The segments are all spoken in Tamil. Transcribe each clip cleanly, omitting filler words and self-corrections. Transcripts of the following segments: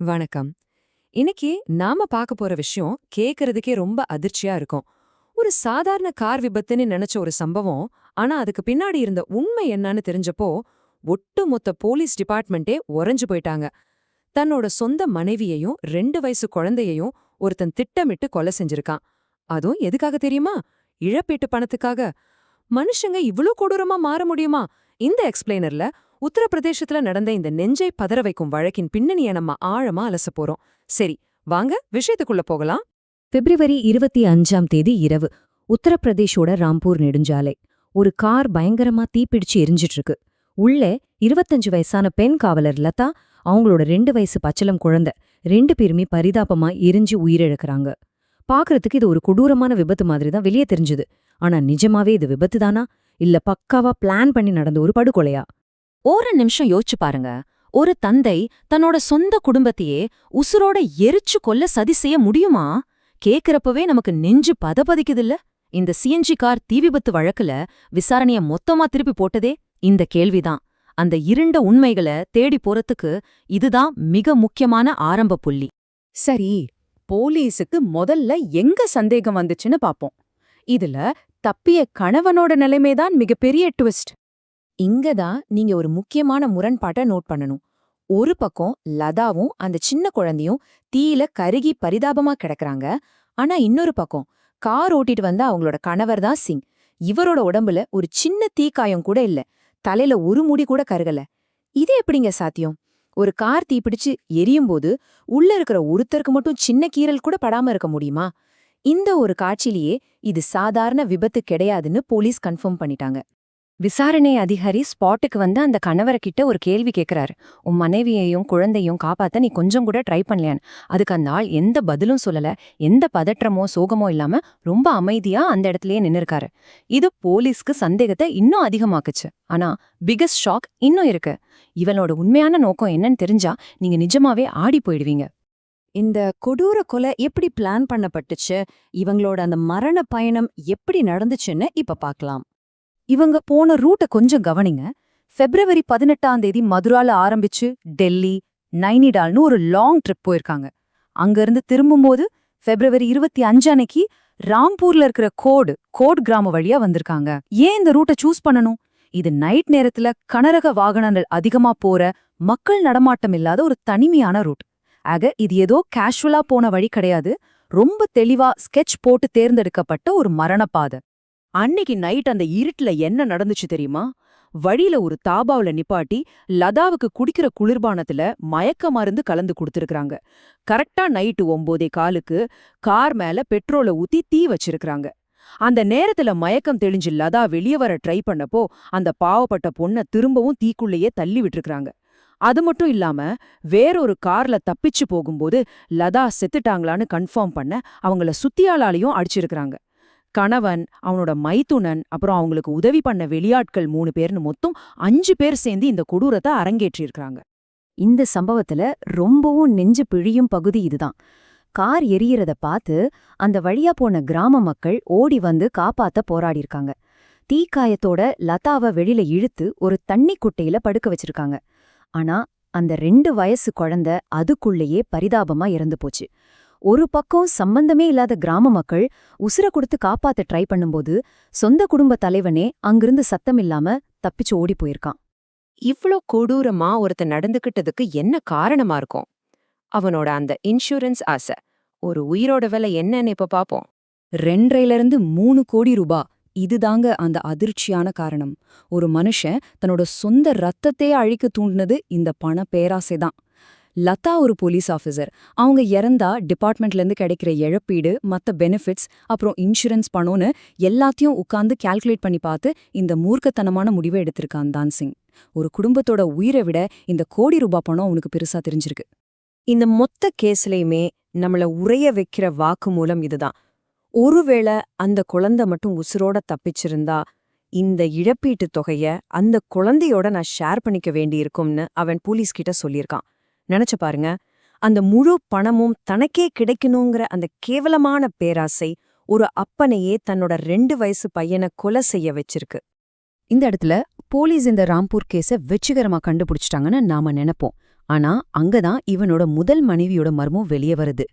வணக்கம். இன்னைக்கு நாம பார்க்க போற விஷயம் கேக்குறதுக்கே ரொம்ப அதிர்ச்சியா இருக்கும். ஒரு சாதாரண கார் விபத்துன்னு நினைச்ச ஒரு சம்பவம், ஆனா அதுக்கு பின்னாடி இருந்த உண்மை என்னன்னு தெரிஞ்சப்போ, ஒட்டுமொத்த போலீஸ் டிபார்ட்மெண்ட்டே உறைஞ்சு போயிட்டாங்க. தன்னோட சொந்த மனைவியையும் 2 வயசு குழந்தையையும் ஒருத்தன் திட்டமிட்டு கொலை செஞ்சிருக்கான். அதுவும் எதுக்காக தெரியுமா? இழப்பீட்டு பணத்துக்காக. மனுஷங்க இவ்ளோ கொடூரமா மாற முடியுமா? இந்த எக்ஸ்பிளைனர்ல உத்தரப்பிரதேசத்துல நடந்த இந்த நெஞ்சை பதற வைக்கும் வழக்கின் பின்னணிய நம்ம ஆழமா அலச போறோம். சரி, வாங்க விஷயத்துக்குள்ள போகலாம். பிப்ரவரி 25ஆம் தேதி இரவு உத்தரப்பிரதேஷோட ராம்பூர் நெடுஞ்சாலை. ஒரு கார் பயங்கரமா தீப்பிடிச்சு எரிஞ்சிட்டு இருக்கு. உள்ளே 25 வயசான பெண் காவலர் லதா, அவங்களோட 2 வயசு பச்சளம் குழந்தை 2 பேருமே பரிதாபமா எரிஞ்சு உயிரிழக்கறாங்க. பாக்குறதுக்கு இது ஒரு கொடூரமான விபத்து மாதிரி தான் வெளியே தெரிஞ்சுது. ஆனா நிஜமாவே இது விபத்து தானா, இல்ல பக்காவா பிளான் பண்ணி நடந்த ஒரு படுகொலையா? ஒரு நிமிஷம் யோசிச்சு பாருங்க. ஒரு தந்தை தன்னோட சொந்த குடும்பத்தையே உசுரோட எரிச்சு கொல்ல சதி செய்ய முடியுமா? கேக்குறப்பவே நமக்கு நெஞ்சு பதபதிக்குதில்ல. இந்த சிஎன்ஜி கார் தீ விபத்து வழக்குல விசாரணைய மொத்தமா திருப்பி போட்டதே இந்த கேள்விதான். அந்த இருண்ட உண்மைகளை தேடி போறதுக்கு இதுதான் மிக முக்கியமான ஆரம்ப புள்ளி. சரி, போலீஸுக்கு முதல்ல எங்க சந்தேகம் வந்துச்சுன்னு பாப்போம். இதுல தப்பிய கணவனோட நிலைமைதான் மிகப்பெரிய ட்விஸ்ட். இங்கதான் நீங்க ஒரு முக்கியமான முரண்பாட்டை நோட் பண்ணணும். ஒரு பக்கம் லதாவும் அந்த சின்ன குழந்தையும் தீயில கருகி பரிதாபமா கிடக்குறாங்க. ஆனா இன்னொரு பக்கம் கார் ஓட்டிட்டு வந்த அவங்களோட கணவர் தான் சிங். இவரோட உடம்புல ஒரு சின்ன தீக்காயம் கூட இல்ல. தலையில ஒரு முடி கூட கருகல. இது எப்படிங்க சாத்தியம்? ஒரு கார் தீப்பிடிச்சு எரியும் போது உள்ள இருக்கிற ஒருத்தருக்கு மட்டும் சின்ன கீறல் கூட படாம இருக்க முடியுமா? இந்த ஒரு காட்சியிலேயே இது சாதாரண விபத்து கிடையாதுன்னு போலீஸ் கன்ஃபார்ம் பண்ணிட்டாங்க. விசாரணை அதிகாரி ஸ்பாட்டுக்கு வந்து அந்த கணவர்கிட்ட ஒரு கேள்வி கேட்கிறாரு. உன் மனைவியையும் குழந்தையும் காப்பாத்த நீ கொஞ்சம் கூட ட்ரை பண்ணலையான்னு. அதுக்கு அந்த ஆள் எந்த பதிலும் சொல்லல. எந்த பதற்றமோ சோகமோ இல்லாம ரொம்ப அமைதியா அந்த இடத்துலயே நின்னுருக்காரு. இது போலீஸ்க்கு சந்தேகத்தை இன்னும் அதிகமாக்குச்சு. ஆனா பிகஸ்ட் ஷாக் இன்னும் இருக்கு. இவனோட உண்மையான நோக்கம் என்னன்னு தெரிஞ்சா நீங்க நிஜமாவே ஆடி போயிடுவீங்க. இந்த கொடூர கொலை எப்படி பிளான் பண்ணப்பட்டுச்சு, இவங்களோட அந்த மரண பயணம் எப்படி நடந்துச்சுன்னு இப்ப பார்க்கலாம். இவங்க போன ரூட்ட கொஞ்சம் கவனிங்க. பிப்ரவரி 18ஆம் தேதி மதுரால ஆரம்பிச்சு டெல்லி, நைனிடால்னு ஒரு லாங் ட்ரிப் போயிருக்காங்க. அங்கிருந்து திரும்பும்போது பிப்ரவரி 25 அன்னைக்கு ராம்பூர்ல இருக்கிற கோட் கிராம வழியா வந்திருக்காங்க. ஏன் இந்த ரூட்டை சூஸ் பண்ணணும்? இது நைட் நேரத்துல கனரக வாகனங்கள் அதிகமா போற, மக்கள் நடமாட்டம் இல்லாத ஒரு தனிமையான ரூட். ஆக இது ஏதோ கேஷுவலா போன வழி கிடையாது. ரொம்ப தெளிவா ஸ்கெட்ச் போட்டு தேர்ந்தெடுக்கப்பட்ட ஒரு மரணப்பாதை. அன்னைக்கு நைட் அந்த இருட்டுல என்ன நடந்துச்சு தெரியுமா? வழியில ஒரு தாபாவுல நிப்பாட்டி லதாவுக்கு குடிக்கிற குளிர்பானத்துல மயக்க மருந்து கலந்து கொடுத்திருக்காங்க. கரெக்டா நைட்டு 9:15க்கு கார் மேல பெட்ரோலை ஊத்தி தீ வச்சிருக்காங்க. அந்த நேரத்துல மயக்கம் தெளிஞ்சு லதா வெளியே வர ட்ரை பண்ணப்போ அந்த பாவப்பட்ட பொண்ண திரும்பவும் தீக்குள்ளேயே தள்ளி விட்டுருக்காங்க. அது மட்டும் இல்லாம வேறொரு கார்ல தப்பிச்சு போகும்போது லதா செத்துட்டாங்களான்னு கன்ஃபார்ம் பண்ண அவங்கள சுத்தியாளாலையும் அடிச்சிருக்காங்க. கணவன், அவனோட மைத்துனன், அப்புறம் அவங்களுக்கு உதவி பண்ண வெளியாட்கள் 3 பேர்னு மொத்தம் 5 பேர் சேர்ந்து இந்த கொடூரத்தை அரங்கேற்றிருக்காங்க. இந்த சம்பவத்துல ரொம்பவும் நெஞ்சு பிழியும் பகுதி இதுதான். கார் எரியறத பார்த்து அந்த வழியா போன கிராம மக்கள் ஓடி வந்து காப்பாத்த போராடியிருக்காங்க. தீக்காயத்தோட லதாவை வெளியில இழுத்து ஒரு தண்ணி குட்டையில படுக்க வச்சிருக்காங்க. ஆனா அந்த 2 வயசு குழந்தை அதுக்குள்ளேயே பரிதாபமா இறந்து போச்சு. ஒரு பக்கம் சம்பந்தமே இல்லாத கிராம மக்கள் உசுர கொடுத்து காப்பாத்த ட்ரை பண்ணும்போது சொந்த குடும்ப தலைவனே அங்கிருந்து சத்தமில்லாம தப்பிச்சு ஓடி போயிருக்கான். இவ்ளோ கொடூரமா ஒருத்தன் நடந்துகிட்டதுக்கு என்ன காரணமா இருக்கும்? அவனோட அந்த இன்சூரன்ஸ் ஆசை. ஒரு உயிரோட விலை என்னன்னு இப்ப பாப்போம். 2.3 கோடி ரூபாய். இதுதாங்க அந்த அதிர்ச்சியான காரணம். ஒரு மனுஷன் தன்னோட சொந்த ரத்தத்தையே அழிக்க தூண்டினது இந்த பண பேராசைதான். லதா ஒரு போலீஸ் ஆஃபீஸர். அவங்க இறந்தா டிபார்ட்மெண்ட்லேருந்து கிடைக்கிற இழப்பீடு, மத்த பெனிஃபிட்ஸ், அப்புறம் இன்சூரன்ஸ் பணம்னு எல்லாத்தையும் உட்கார்ந்து கால்குலேட் பண்ணி பார்த்து இந்த மூர்க்கத்தனமான முடிவை எடுத்திருக்கான் தான் சிங். ஒரு குடும்பத்தோட உயிரை விட இந்த கோடி ரூபாய் பணம் அவனுக்கு பெருசா தெரிஞ்சிருக்கு. இந்த மொத்த கேஸ்லயுமே நம்மள உறைய வைக்கிற வாக்குமூலம் இதுதான். ஒருவேளை அந்த குழந்தை மட்டும் உசுரோட தப்பிச்சிருந்தா இந்த இழப்பீட்டு தொகைய அந்த குழந்தையோட நான் ஷேர் பண்ணிக்க வேண்டியிருக்கும்னு அவன் போலீஸ் கிட்ட சொல்லியிருக்கான். நினைச்சு பாருங்க, அந்த முழு பணமும் தனக்கே கிடைக்கணுங்கிற அந்த கேவலமான பேராசை ஒரு அப்பனையே தன்னோட 2 வயசு பையனை கொலை செய்ய வச்சிருக்கு. இந்த இடத்துல போலீஸ் இந்த ராம்பூர் கேஸை வெற்றிகரமா கண்டுபிடிச்சிட்டாங்கன்னு நாம நினைப்போம். ஆனா அங்கதான் இவனோட முதல் மனைவியோட மர்மம் வெளியே வருது.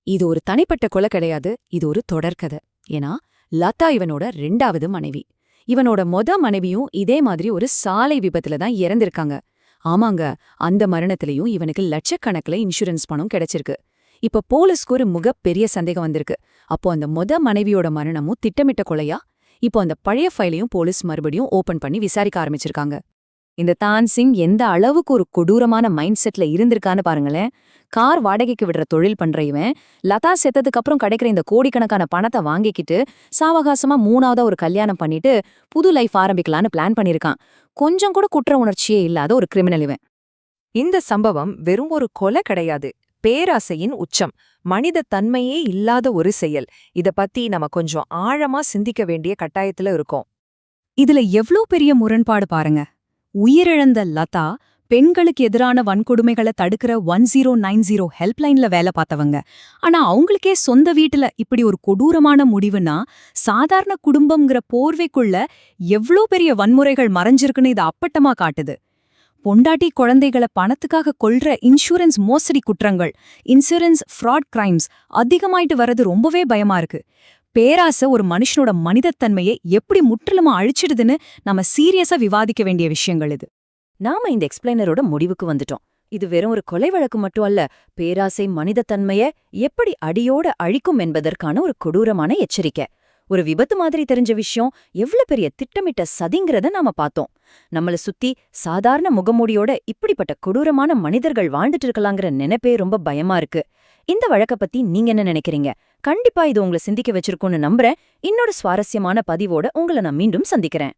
இது ஒரு தனிப்பட்ட கொலை கிடையாது, இது ஒரு தொடர்கதை. ஏன்னா லதா இவனோட 2வது மனைவி. இவனோட மனைவியும் இதே மாதிரி ஒரு சாலை விபத்துல தான் இறந்திருக்காங்க. ஆமாங்க, அந்த மரணத்திலையும் இவனுக்கு லட்சக்கணக்கில் இன்சூரன்ஸ் பணம் கிடைச்சிருக்கு. இப்ப போலீஸ்க்கு ஒரு பெரிய சந்தேகம் வந்திருக்கு. அப்போ அந்த மனைவியோட மரணமும் திட்டமிட்ட கொலையா? இப்போ அந்த பழைய ஃபைலையும் போலீஸ் மறுபடியும் ஓபன் பண்ணி விசாரிக்க ஆரம்பிச்சிருக்காங்க. இந்த தான்சிங் எந்த அளவுக்கு ஒரு கொடூரமான மைண்ட் செட்ல இருந்திருக்கான்னு பாருங்களேன். கார் வாடகைக்கு விடுற தொழில் பண்ற இவன் லதா செத்ததுக்கு அப்புறம் கிடைக்கிற இந்த கோடிக்கணக்கான பணத்தை வாங்கிக்கிட்டு சாவகாசமா 3ஆவதா ஒரு கல்யாணம் பண்ணிட்டு புது லைஃப் ஆரம்பிக்கலான்னு பிளான் பண்ணிருக்கான். கொஞ்சம் கூட குற்ற உணர்ச்சியே இல்லாத ஒரு கிரிமினல் இவன். இந்த சம்பவம் வெறும் ஒரு கொலை கிடையாது, பேராசையின் உச்சம், மனித தன்மையே இல்லாத ஒரு செயல். இத பத்தி நம்ம கொஞ்சம் ஆழமா சிந்திக்க வேண்டிய கட்டாயத்துல இருக்கோம். இதுல எவ்ளோ பெரிய முரண்பாடு பாருங்க. உயிரிழந்த லதா பெண்களுக்கு எதிரான வன்கொடுமைகளை தடுக்கிற 1090 ஹெல்ப்லைன்ல வேலை பார்த்தவங்க. ஆனா அவங்களுக்கே சொந்த வீட்டுல இப்படி ஒரு கொடூரமான முடிவுனா, சாதாரண குடும்பம்ங்கிற போர்வைக்குள்ள எவ்ளோ பெரிய வன்முறைகள் மறைஞ்சிருக்குன்னு இது அப்பட்டமா காட்டுது. பொண்டாட்டி குழந்தைகளை பணத்துக்காக கொல்ற இன்சூரன்ஸ் மோசடி குற்றங்கள், இன்சூரன்ஸ் ஃப்ராட் கிரைம்ஸ் அதிகமாயிட்டு வர்றது ரொம்பவே பயமா இருக்கு. பேராசை ஒரு மனுஷனோட மனிதத்தன்மையை எப்படி முற்றிலுமா அழிச்சிடுதுன்னு நம்ம சீரியஸா விவாதிக்க வேண்டிய விஷயங்கள் இது. நாம இந்த எக்ஸ்பிளைனரோட முடிவுக்கு வந்துட்டோம். இது வெறும் ஒரு கொலை வழக்கு மட்டும் அல்ல, பேராசை மனிதத்தன்மைய எப்படி அடியோட அழிக்கும் என்பதற்கான ஒரு கொடூரமான எச்சரிக்கை. ஒரு விபத்து மாதிரி தெரிஞ்ச விஷயம் எவ்வளவு பெரிய திட்டமிட்ட சதிங்கிறத நாம பார்த்தோம். நம்மள சுத்தி சாதாரண முகமூடியோட இப்படிப்பட்ட கொடூரமான மனிதர்கள் வாழ்ந்துட்டு இருக்கலாங்கிற நினைப்பே ரொம்ப பயமா இருக்கு. இந்த வழக்க பத்தி நீங்க என்ன நினைக்கிறீங்க? கண்டிப்பா இது உங்களை சிந்திக்க வச்சிருக்கும்னு நம்புறேன். இன்னொரு சுவாரஸ்யமான பதிவோட உங்களை நான் மீண்டும் சந்திக்கிறேன்.